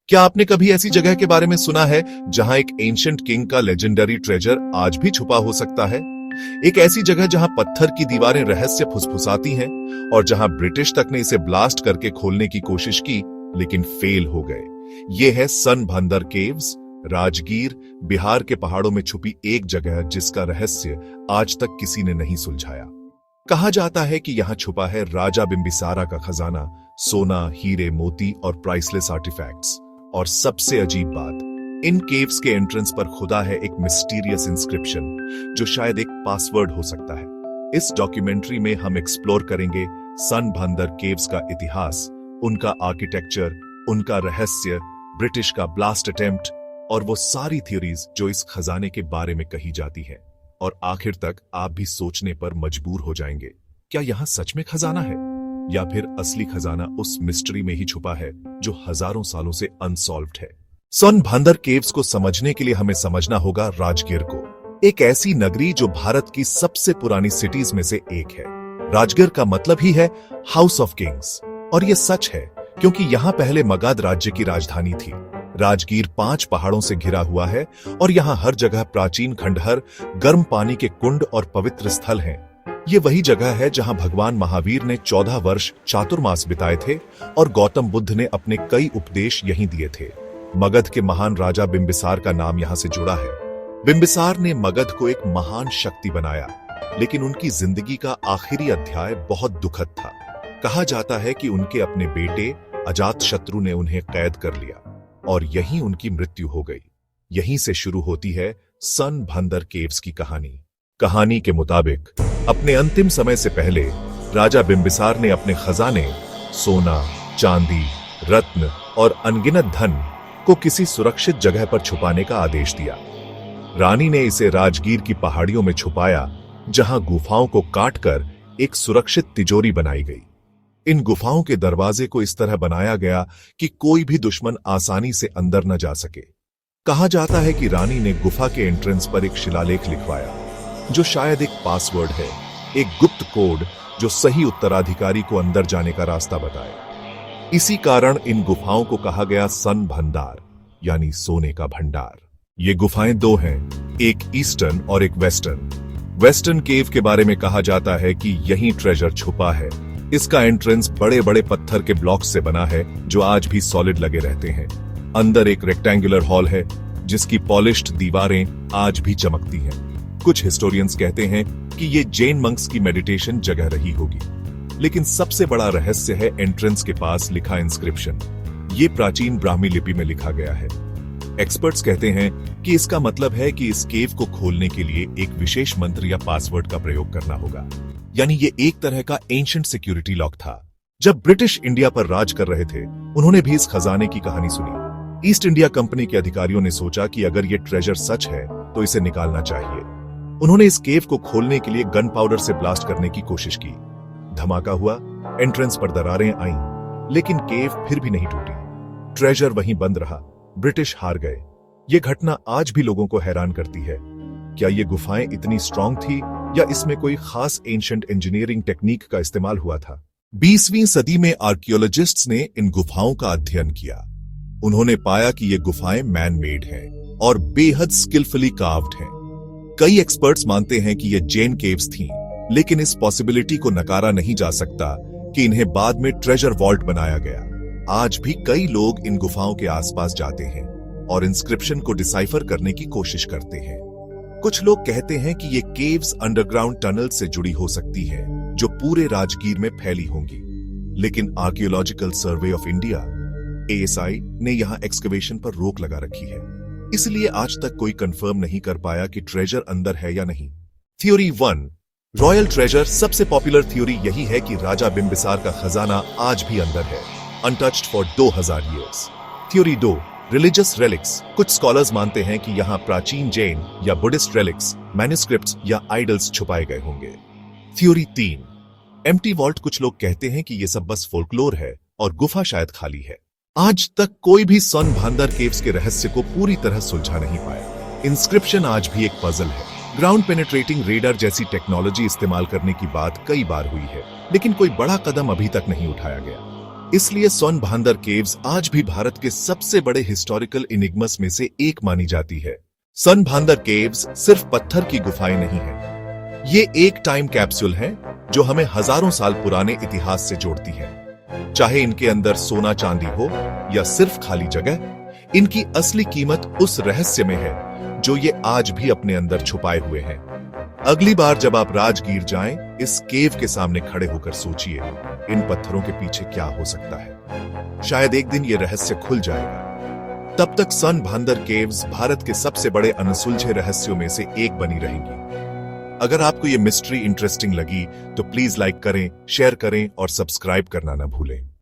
क्या आपने कभी ऐसी जगह के बारे में सुना है जहां एक एंशिएंट किंग का लेजेंडरी ट्रेजर आज भी छुपा हो सकता है? एक ऐसी जगह जहां पत्थर की दीवारें रहस्य फुसफुसाती हैं और जहां ब्रिटिश तक ने इसे ब्लास्ट करके खोलने की कोशिश की लेकिन फेल हो गए। ये है सनभंदर केव्स, राजगीर, बिहार के पहाड़ों में छुपी एक जगह जिसका रहस्य आज तक किसी ने नहीं सुलझाया। कहा जाता है कि यहां छुपा है राजा बिंबिसारा का खजाना, सोना, हीरे, मोती और प्राइसलेस आर्टिफैक्ट्स। और सबसे अजीब बात, इन केव्स के एंट्रेंस पर खुदा है एक मिस्टीरियस इंस्क्रिप्शन जो शायद एक पासवर्ड हो सकता है। इस डॉक्यूमेंट्री में हम एक्सप्लोर करेंगे सनभंदर केव्स का इतिहास, उनका आर्किटेक्चर, उनका रहस्य, ब्रिटिश का ब्लास्ट अटेम्प्ट और वो सारी थ्योरीज जो इस खजाने के बारे में कही जाती है। और आखिर तक आप भी सोचने पर मजबूर हो जाएंगे, क्या यहां सच में खजाना है या फिर असली खजाना उस मिस्ट्री में ही छुपा है जो हजारों सालों से अनसॉल्व्ड है। सनभंदर केव्स को समझने के लिए हमें समझना होगा राजगीर को, एक ऐसी नगरी जो भारत की सबसे पुरानी सिटीज में से एक है। राजगीर का मतलब ही है हाउस ऑफ किंग्स, और यह सच है क्योंकि यहां पहले मगध राज्य की राजधानी थी। राजगीर 5 पहाड़ों से घिरा हुआ है और यहां हर जगह प्राचीन खंडहर, गर्म पानी के कुंड और पवित्र स्थल हैं। ये वही जगह है जहां भगवान महावीर ने 14 वर्ष चातुर्मास बिताए थे और गौतम बुद्ध ने अपने कई उपदेश यहीं दिए थे। मगध के महान राजा बिंबिसार का नाम यहां से जुड़ा है। बिंबिसार ने मगध को एक महान शक्ति बनाया, लेकिन उनकी जिंदगी का आखिरी अध्याय बहुत दुखद था। कहा जाता है कि उनके अपने बेटे अजातशत्रु ने उन्हें कैद कर लिया और यहीं उनकी मृत्यु हो गई। यहीं से शुरू होती है सनभंदर केव्स की कहानी। कहानी के मुताबिक अपने अंतिम समय से पहले राजा बिंबिसार ने अपने खजाने, सोना, चांदी, रत्न और अनगिनत धन को किसी सुरक्षित जगह पर छुपाने का आदेश दिया। रानी ने इसे राजगीर की पहाड़ियों में छुपाया, जहां गुफाओं को काटकर एक सुरक्षित तिजोरी बनाई गई। इन गुफाओं के दरवाजे को इस तरह बनाया गया कि कोई भी दुश्मन आसानी से अंदर न जा सके। कहा जाता है कि रानी ने गुफा के एंट्रेंस पर एक शिलालेख लिखवाया जो शायद एक पासवर्ड है, एक गुप्त कोड जो सही उत्तराधिकारी को अंदर जाने का रास्ता बताए। इसी कारण इन गुफाओं को कहा गया सनभंडार, यानी सोने का भंडार। ये गुफाएं 2 हैं, एक ईस्टर्न और एक वेस्टर्न। वेस्टर्न केव के बारे में कहा जाता है कि यहीं ट्रेजर छुपा है। इसका एंट्रेंस बड़े बड़े पत्थर के ब्लॉक्स से बना है जो आज भी सॉलिड लगे रहते हैं। अंदर एक रेक्टेंगुलर हॉल है जिसकी पॉलिश्ड दीवारें आज भी चमकती हैं। कुछ हिस्टोरियंस कहते हैं कि ये जैन मंक्स की मेडिटेशन जगह रही होगी, लेकिन सबसे बड़ा रहस्य है एंट्रेंस के पास लिखा इंस्क्रिप्शन। ये प्राचीन ब्राह्मी लिपि में लिखा गया है। एक्सपर्ट्स कहते हैं कि इसका मतलब है कि इस केव को खोलने के लिए एक विशेष मंत्र या पासवर्ड का प्रयोग करना होगा, यानी ये एक तरह का एंशिएंट सिक्योरिटी लॉक था। जब ब्रिटिश इंडिया पर राज कर रहे थे, उन्होंने भी इस खजाने की कहानी सुनी। ईस्ट इंडिया कंपनी के अधिकारियों ने सोचा कि अगर ये ट्रेजर सच है तो इसे निकालना चाहिए। उन्होंने इस केव को खोलने के लिए गन पाउडर से ब्लास्ट करने की कोशिश की। धमाका हुआ, एंट्रेंस पर दरारें आईं, लेकिन केव फिर भी नहीं टूटी। ट्रेजर वहीं बंद रहा। ब्रिटिश हार गए। यह घटना आज भी लोगों को हैरान करती है। क्या ये गुफाएं इतनी स्ट्रांग थी या इसमें कोई खास एंशिएंट इंजीनियरिंग टेक्निक का इस्तेमाल हुआ था? 20वीं सदी में आर्कियोलॉजिस्ट्स ने इन गुफाओं का अध्ययन किया। उन्होंने पाया कि ये गुफाएं मैन मेड हैं और बेहद स्किलफुली कार्व्ड हैं। कई एक्सपर्ट्स मानते हैं कि ये जैन केव्स थीं, लेकिन इस पॉसिबिलिटी को नकारा नहीं जा सकता कि इन्हें बाद में ट्रेजर वॉल्ट बनाया गया। आज भी कई लोग इन गुफाओं के आसपास जाते हैं और इंस्क्रिप्शन को डिसाइफर करने की कोशिश करते हैं। कुछ लोग कहते हैं कि ये केव्स अंडरग्राउंड टनल से जुड़ी हो सकती हैं, जो पूरे राजगीर में फैली होंगी। लेकिन archaeological survey of India (ASI) ने यहां एक्सकवेशन पर रोक लगा रखी है, इसलिए आज तक कोई कंफर्म नहीं कर पाया कि ट्रेजर अंदर है या नहीं। Theory 1, royal treasure. सबसे पॉपुलर थ्योरी यही है कि राजा बिंबिसार का खजाना आज भी अंदर है, untouched for 2000 years. Theory 2, religious relics. कुछ स्कॉलर्स मानते हैं कि यहां प्राचीन जैन या बुद्धिस्ट रेलिक्स, मैन्युस्क्रिप्ट्स या आइडल्स छुपाए गए होंगे। Theory 3, empty vault. कुछ लोग कहते हैं कि यह सब बस फोल्कलोर है और गुफा शायद खाली है। आज तक कोई भी सनभंदर केव्स के रहस्य को पूरी तरह सुलझा नहीं पाया। इंस्क्रिप्शन आज भी एक पजल है। ग्राउंड पेनिट्रेटिंग रेडर जैसी टेक्नोलॉजी इस्तेमाल करने की बात कई बार हुई है, लेकिन कोई बड़ा कदम अभी तक नहीं उठाया गया। इसलिए सोनभांदर केव्स आज भी भारत के सबसे बड़े हिस्टोरिकल इनिग्मस में से एक मानी जाती है। सोनभांदर केव्स सिर्फ पत्थर की गुफाएं नहीं है, ये एक टाइम कैप्सूल है जो हमें हजारों साल पुराने इतिहास से जोड़ती है। चाहे इनके अंदर सोना चांदी हो या सिर्फ खाली जगह, इनकी असली कीमत उस रहस्य में है जो ये आज भी अपने अंदर छुपाए हुए हैं। अगली बार जब आप राजगीर जाएं, इस केव के सामने खड़े होकर सोचिए, इन पत्थरों के पीछे क्या हो सकता है। शायद एक दिन ये रहस्य खुल जाएगा। तब तक सोनभांदर केव्स भारत के सबसे बड़े अनसुलझे रहस्यों में से एक बनी रहेंगी। अगर आपको ये मिस्ट्री इंटरेस्टिंग लगी तो प्लीज लाइक करें, शेयर करें और सब्सक्राइब करना ना भूलें।